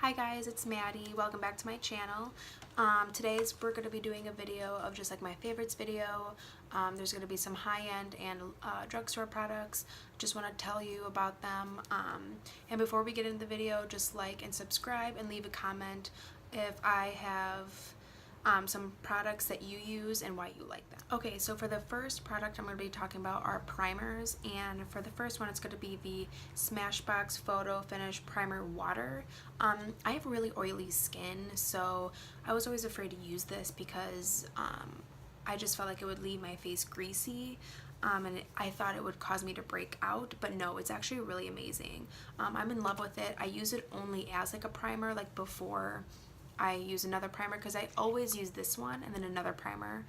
Hi guys, it's Maddie. Welcome back to my channel. We're going to be doing a video of just like my favorites video. There's going to be some high-end and drugstore products. Just want to tell you about them. And before we get into the video, just like and subscribe and leave a comment if I have some products that you use and why you like them. Okay, so for the first product I'm going to be talking about are primers, and for the first one it's going to be the Smashbox Photo Finish Primer Water. I have really oily skin, so I was always afraid to use this because I just felt like it would leave my face greasy. And I thought it would cause me to break out, but no, it's actually really amazing. I'm in love with it. I use it only as like a primer, like before I use another primer, because I always use this one and then another primer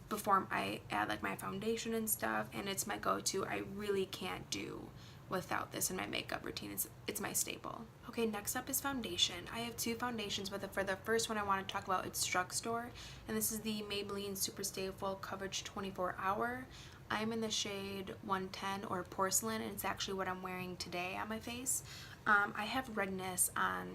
before I add like my foundation and stuff, and it's my go-to. I really can't do without this in my makeup routine. It's my staple. Okay, next up is foundation. I have two foundations, but for the first one I want to talk about, it's drugstore, and this is the Maybelline Super Stay Full Coverage 24 Hour. I'm in the shade 110 or porcelain, and it's actually what I'm wearing today on my face. I have redness on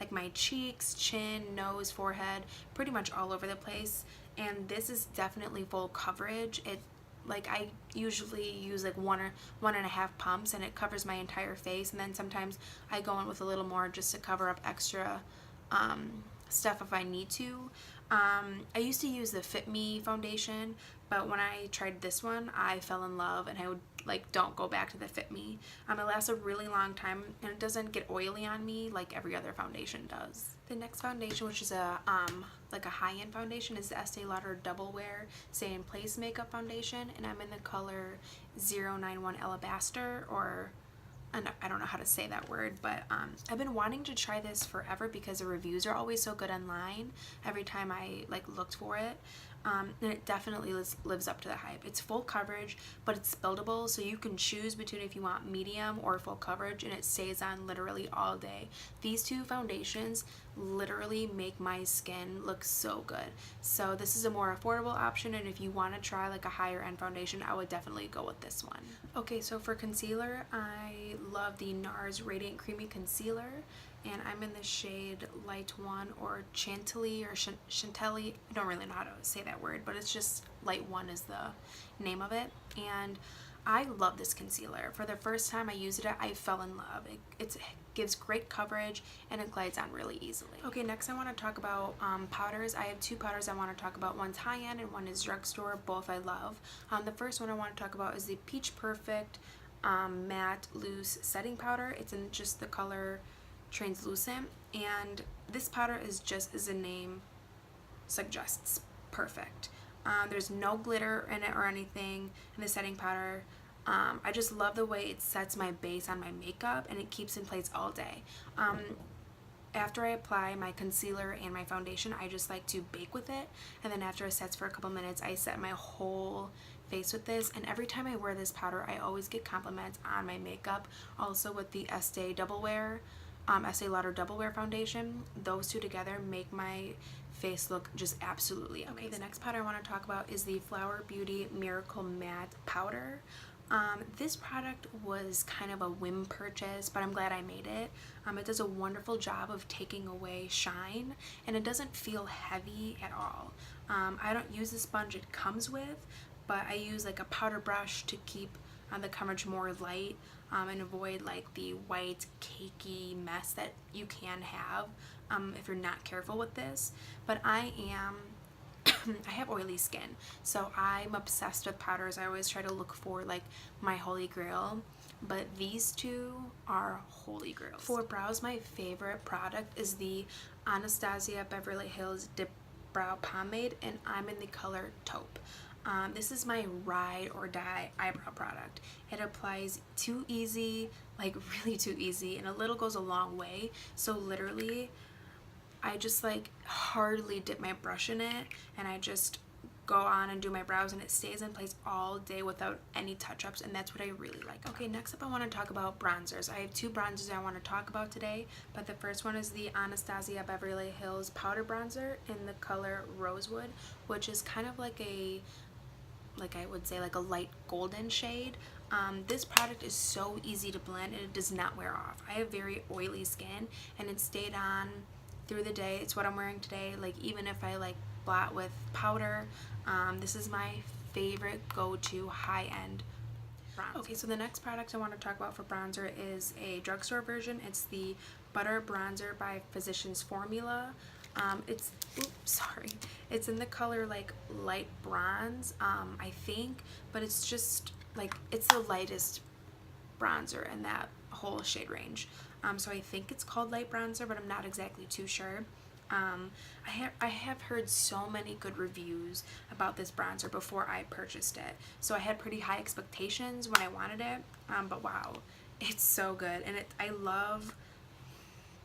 like my cheeks, chin, nose, forehead, pretty much all over the place, and this is definitely full coverage. I usually use like one or 1.5 pumps, and it covers my entire face, and then sometimes I go in with a little more just to cover up extra stuff if I need to. I used to use the Fit Me foundation, but when I tried this one I fell in love, and I would don't go back to the Fit Me. It lasts a really long time, and it doesn't get oily on me like every other foundation does. The next foundation, which is a high-end foundation, is the Estee Lauder Double Wear Stay in Place Makeup Foundation, and I'm in the color 091 Alabaster, or I don't know how to say that word, but I've been wanting to try this forever because the reviews are always so good online every time I looked for it. And it definitely lives up to the hype. It's full coverage, but it's buildable, so you can choose between if you want medium or full coverage, and it stays on literally all day. These two foundations literally make my skin look so good. So this is a more affordable option, and if you want to try like a higher end foundation, I would definitely go with this one. Okay, so for concealer, I love the NARS Radiant Creamy Concealer, and I'm in the shade Light 1 or Chantilly or Chantilly. I don't really know how to say that word, but it's just Light 1 is the name of it, and I love this concealer. For the first time I used it, I fell in love. It gives great coverage, and it glides on really easily. Okay, next I want to talk about powders. I have two powders I want to talk about. One's high-end and one is drugstore. Both I love. The first one I want to talk about is the Peach Perfect Matte Loose Setting Powder. It's in just the color translucent, and this powder is just as the name suggests, perfect. There's no glitter in it or anything in the setting powder. I just love the way it sets my base on my makeup, and it keeps in place all day. After I apply my concealer and my foundation, I just like to bake with it, and then after it sets for a couple minutes, I set my whole face with this. And every time I wear this powder, I always get compliments on my makeup. Also with the Estee Lauder Double Wear foundation, those two together make my face look just absolutely amazing. Okay, the next powder I want to talk about is the Flower Beauty Miracle Matte Powder. This product was kind of a whim purchase, but I'm glad I made it. It does a wonderful job of taking away shine, and it doesn't feel heavy at all. I don't use the sponge it comes with, but I use like a powder brush to keep the coverage more light, and avoid like the white cakey mess that you can have if you're not careful with this. But I have oily skin, so I'm obsessed with powders. I always try to look for like my holy grail, but these two are holy grails. For brows, my favorite product is the Anastasia Beverly Hills Dip Brow Pomade, and I'm in the color Taupe. This is my ride or die eyebrow product. It applies too easy, like really too easy, and a little goes a long way. So literally I just hardly dip my brush in it, and I just go on and do my brows, and it stays in place all day without any touch-ups, and that's what I really like. Okay, next up I want to talk about bronzers. I have two bronzers I want to talk about today, but the first one is the Anastasia Beverly Hills Powder Bronzer in the color Rosewood, which is kind of like a like I would say like a light golden shade. This product is so easy to blend and it does not wear off. I have very oily skin and it stayed on through the day. It's what I'm wearing today. Like even if I like blot with powder, this is my favorite go-to high-end bronzer. Okay, so the next product I want to talk about for bronzer is a drugstore version. It's the Butter Bronzer by Physicians Formula. It's in the color like light bronze, I think, but it's just like, it's the lightest bronzer in that whole shade range. So I think it's called light bronzer, but I'm not exactly too sure. I have heard so many good reviews about this bronzer before I purchased it, so I had pretty high expectations when I wanted it, but wow, it's so good. And I love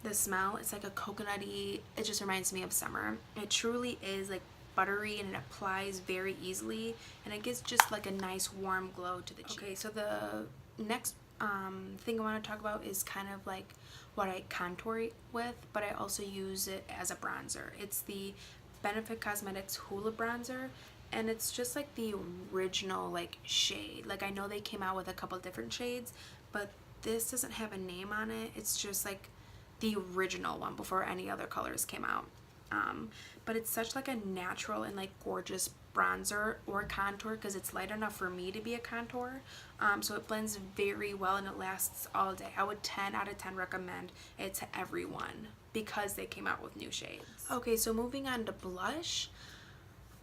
the smell. It's like a coconutty, it just reminds me of summer. It truly is like buttery and it applies very easily, and it gives just like a nice warm glow to the cheek. Okay, so the next thing I want to talk about is kind of like what I contour with, but I also use it as a bronzer. It's the Benefit Cosmetics Hula Bronzer, and it's just like the original like shade. Like I know they came out with a couple different shades, but this doesn't have a name on it. It's just like the original one before any other colors came out. But it's such like a natural and like gorgeous bronzer or contour because it's light enough for me to be a contour. So it blends very well and it lasts all day. I would 10 out of 10 recommend it to everyone because they came out with new shades. Okay, so moving on to blush.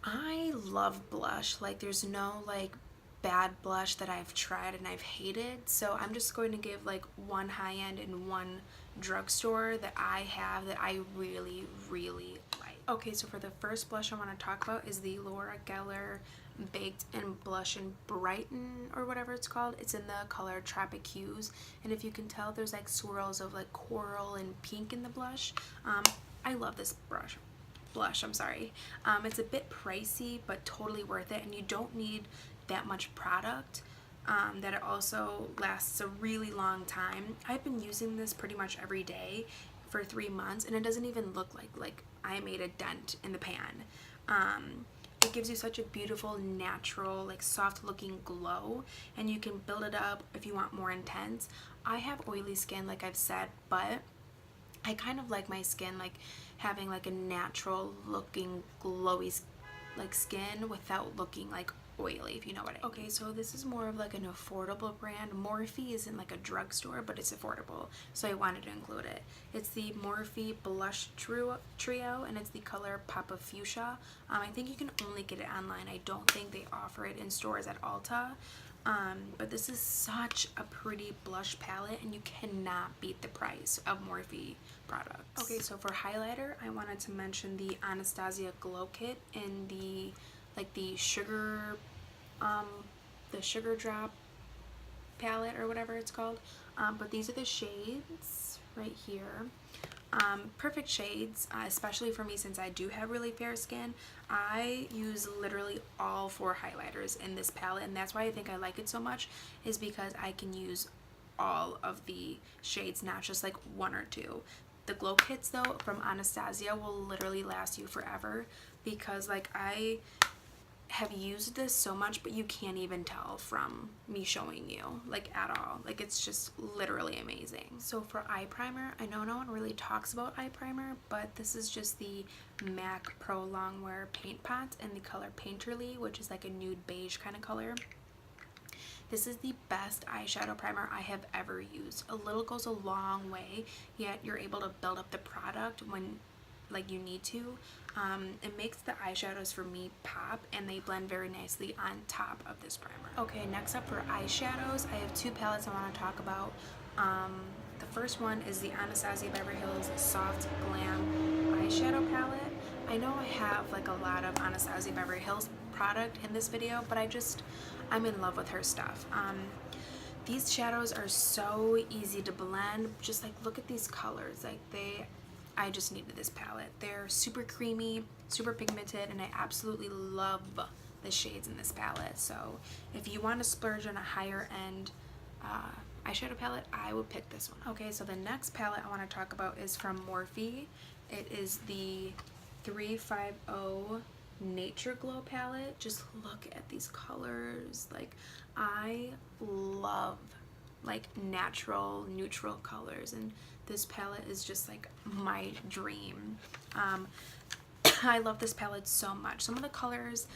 I love blush. Like there's no like bad blush that I've tried and I've hated. So I'm just going to give like one high-end and one drugstore that I have that I really, really like. Okay, so for the first blush I want to talk about is the Laura Geller Baked and Blush and Brighten, or whatever it's called. It's in the color Tropic Hues, and if you can tell, there's like swirls of like coral and pink in the blush. I love this blush, I'm sorry. It's a bit pricey, but totally worth it, and you don't need that much product. That it also lasts a really long time. I've been using this pretty much every day for 3 months, and it doesn't even look like I made a dent in the pan. It gives you such a beautiful, natural, like soft looking glow, and you can build it up if you want more intense. I have oily skin, like I've said, but I kind of like my skin like having like a natural looking glowy like skin without looking like oily, if you know what I mean. Okay, so this is more of like an affordable brand. Morphe isn't like a drugstore, but it's affordable, so I wanted to include it. It's the Morphe Blush Trio, and it's the color Papa Fuchsia. I think you can only get it online. I don't think they offer it in stores at Ulta. But this is such a pretty blush palette, and you cannot beat the price of Morphe products. Okay, so for highlighter, I wanted to mention the Anastasia Glow Kit in the sugar drop palette or whatever it's called. But these are the shades right here. Perfect shades, especially for me since I do have really fair skin. I use literally all 4 highlighters in this palette, and that's why I think I like it so much, is because I can use all of the shades, not just like 1 or 2. The glow kits though from Anastasia will literally last you forever, because like I have used this so much, but you can't even tell from me showing you like at all. Like it's just literally amazing. So for eye primer, I know no one really talks about eye primer, but this is just the MAC Pro Longwear Paint Pot in the color Painterly, which is like a nude beige kind of color. This is the best eyeshadow primer I have ever used. A little goes a long way, yet you're able to build up the product when like you need to. It makes the eyeshadows for me pop, and they blend very nicely on top of this primer. Okay, next up for eyeshadows, I have 2 palettes I want to talk about. The first one is the Anastasia Beverly Hills Soft Glam Eyeshadow Palette. I know I have like a lot of Anastasia Beverly Hills product in this video, but I'm in love with her stuff. These shadows are so easy to blend. Just like look at these colors, like I just needed this palette. They're super creamy, super pigmented, and I absolutely love the shades in this palette. So if you want to splurge on a higher end eyeshadow palette, I would pick this one. Okay, so the next palette I want to talk about is from Morphe. It is the 350 Nature Glow palette. Just look at these colors. Like, I love like natural neutral colors, and this palette is just like my dream. I love this palette so much. Some of the colors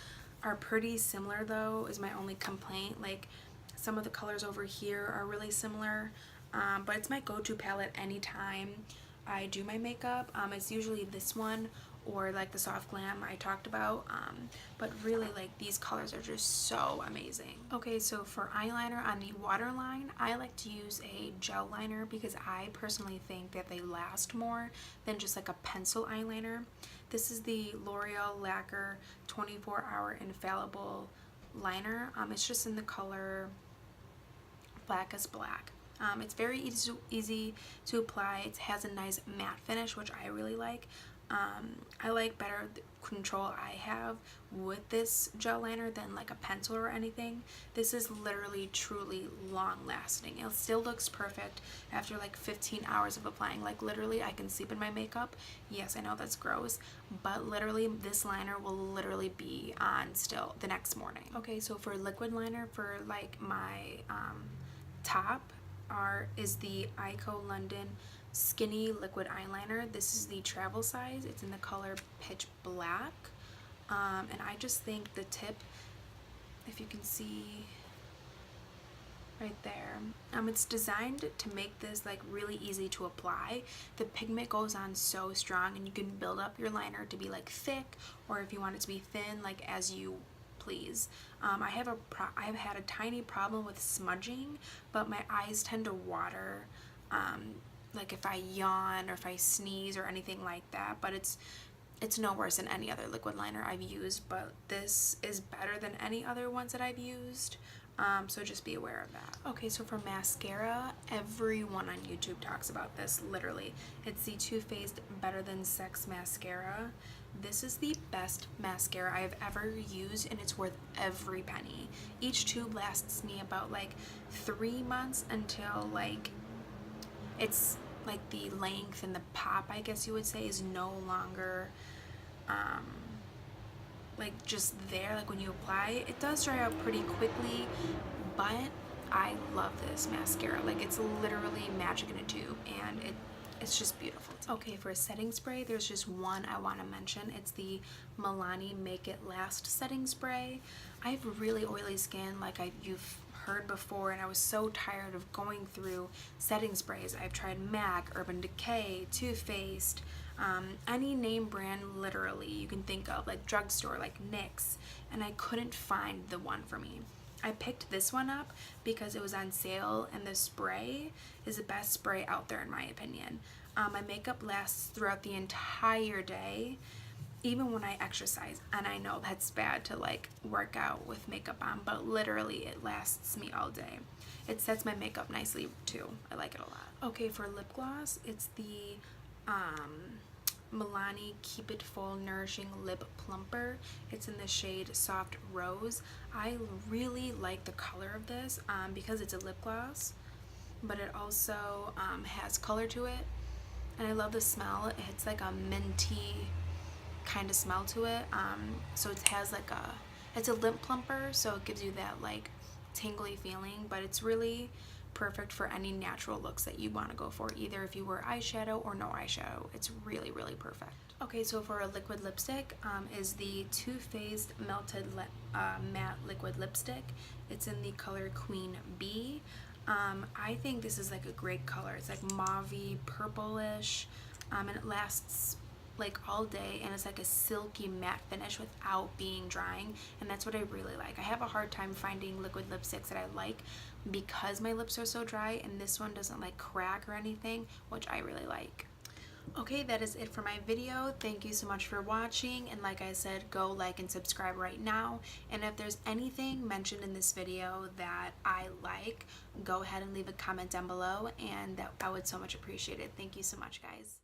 are pretty similar though, is my only complaint. Like, some of the colors over here are really similar, but it's my go-to palette anytime I do my makeup. It's usually this one or like the soft glam I talked about, but really like these colors are just so amazing. Okay, so for eyeliner on the waterline, I like to use a gel liner because I personally think that they last more than just like a pencil eyeliner. This is the L'Oreal Lacquer 24-Hour Infallible Liner. It's just in the color Black as Black. It's very easy to apply. It has a nice matte finish, which I really like. I like better the control I have with this gel liner than like a pencil or anything. This is literally truly long lasting. It still looks perfect after like 15 hours of applying. Like, literally I can sleep in my makeup. Yes, I know that's gross, but literally this liner will literally be on still the next morning. Okay, so for liquid liner for like my top is the Ico London Skinny Liquid Eyeliner. This is the travel size. It's in the color Pitch Black, and I just think the tip, if you can see right there, it's designed to make this like really easy to apply. The pigment goes on so strong, and you can build up your liner to be like thick, or if you want it to be thin, like as you please. I have had a tiny problem with smudging, but my eyes tend to water like if I yawn or if I sneeze or anything like that, but it's no worse than any other liquid liner I've used, but this is better than any other ones that I've used, so just be aware of that. Okay, so for mascara, everyone on YouTube talks about this, literally. It's the Too Faced Better Than Sex mascara. This is the best mascara I have ever used, and it's worth every penny. Each tube lasts me about like 3 months until like it's like the length and the pop, I guess you would say, is no longer like just there. Like when you apply it does dry out pretty quickly, but I love this mascara. Like, it's literally magic in a tube, and it's just beautiful. Okay, for a setting spray, there's just one I want to mention. It's the Milani Make It Last setting spray. I have really oily skin, like you've heard before, and I was so tired of going through setting sprays. I've tried MAC, Urban Decay, Too Faced, any name brand literally you can think of, like drugstore, like NYX, and I couldn't find the one for me. I picked this one up because it was on sale, and the spray is the best spray out there in my opinion. My makeup lasts throughout the entire day, even when I exercise, and I know that's bad to like work out with makeup on, but literally it lasts me all day. It sets my makeup nicely too. I like it a lot. Okay, for lip gloss, it's the Milani Keep It Full Nourishing Lip Plumper. It's in the shade Soft Rose. I really like the color of this because it's a lip gloss, but it also has color to it, and I love the smell. It's like a minty kind of smell to it, so it has like it's a lip plumper, so it gives you that like tingly feeling, but it's really perfect for any natural looks that you want to go for, either if you wear eyeshadow or no eyeshadow. It's really, really perfect. Okay, so for a liquid lipstick, is the Too Faced Melted Matte Liquid Lipstick. It's in the color Queen Bee. I think this is like a great color. It's like mauve-y, purplish, and it lasts like all day, and it's like a silky matte finish without being drying, and that's what I really like. I have a hard time finding liquid lipsticks that I like because my lips are so dry, and this one doesn't like crack or anything, which I really like. Okay, that is it for my video. Thank you so much for watching, and like I said, go like and subscribe right now, and if there's anything mentioned in this video that I like, go ahead and leave a comment down below, and I would so much appreciate it. Thank you so much, guys.